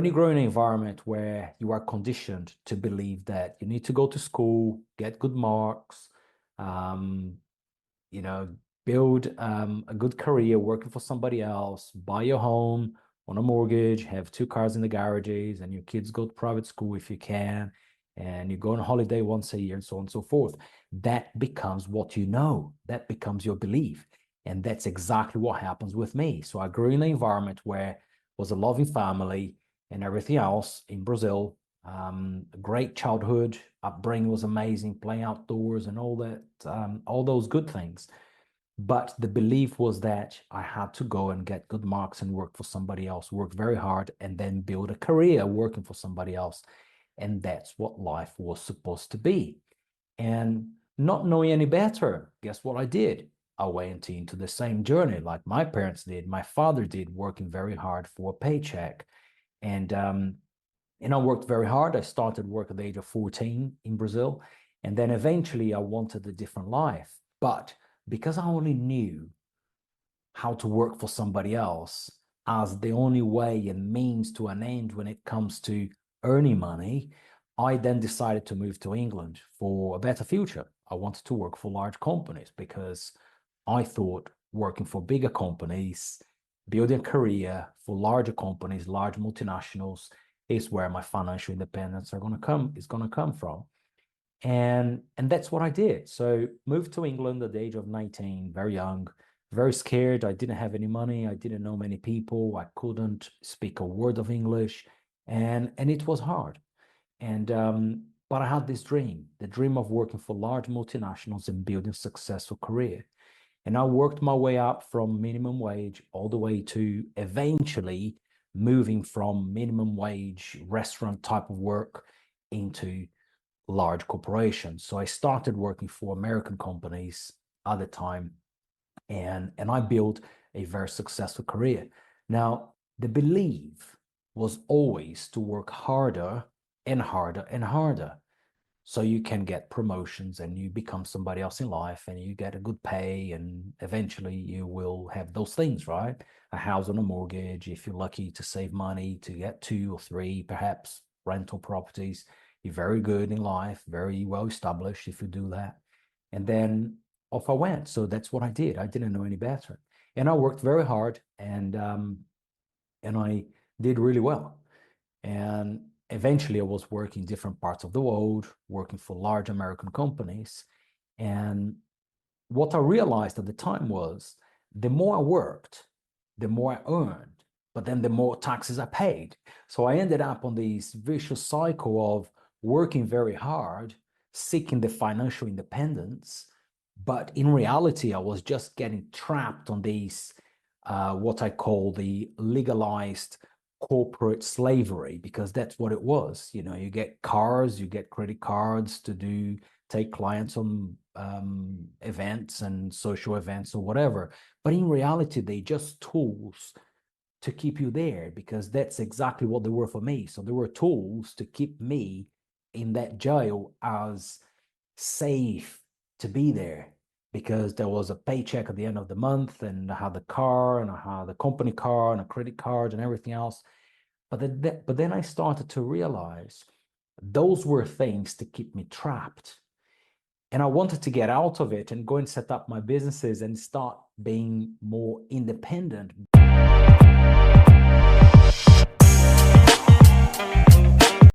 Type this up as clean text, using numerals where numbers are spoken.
when you grow in an environment where you are conditioned to believe that you need to go to school, get good marks, um, you know, build a good career working for somebody else, buy your home on a mortgage, have two cars in the garages, and your kids go to private school if you can, and you go on holiday once a year, and so on and so forth. That becomes what you know. That becomes your belief. And that's exactly what happens with me. So I grew in an environment where was a loving family and everything else in Brazil. A great childhood upbringing was amazing, playing outdoors and all that, all those good things. But the belief was that I had to go and get good marks and work for somebody else, work very hard, and then build a career working for somebody else. And that's what life was supposed to be. And not knowing any better, guess what I did? I went into the same journey like my parents did, my father did, working very hard for a paycheck. And I worked very hard. I started work at the age of 14 in Brazil. And then eventually I wanted a different life. But because I only knew how to work for somebody else as the only way and means to an end when it comes to earning money, I then decided to move to England for a better future. I wanted to work for large companies because I thought working for bigger companies, building a career for larger companies, large multinationals, is where my financial independence is going to come from. And that's what I did. So moved to England at the age of 19, very young, very scared. I didn't have any money. I didn't know many people. I couldn't speak a word of English, and it was hard. And but I had this dream, the dream of working for large multinationals and building a successful career. And I worked my way up from minimum wage all the way to eventually moving from minimum wage restaurant type of work into large corporations. So I started working for American companies at the time, and I built a very successful career. Now, the belief was always to work harder and harder and harder so you can get promotions and you become somebody else in life and you get a good pay, and eventually you will have those things, right? A house on a mortgage, if you're lucky to save money to get two or three perhaps rental properties. You're very good in life, very well established if you do that. And then off I went. So that's what I did. I didn't know any better. And I worked very hard, and I did really well. And eventually I was working in different parts of the world, working for large American companies. And what I realized at the time was the more I worked, the more I earned, but then the more taxes I paid. So I ended up on this vicious cycle of working very hard, seeking the financial independence. But in reality, I was just getting trapped on these, what I call the legalized corporate slavery, because that's what it was. You know, you get cars, you get credit cards to take clients on events and social events or whatever. But in reality, they just tools to keep you there, because that's exactly what they were for me. So they were tools to keep me in that jail as safe to be there, because there was a paycheck at the end of the month, and I had the car, and I had the company car and a credit card and everything else. But then I started to realize those were things to keep me trapped. And I wanted to get out of it and go and set up my businesses and start being more independent,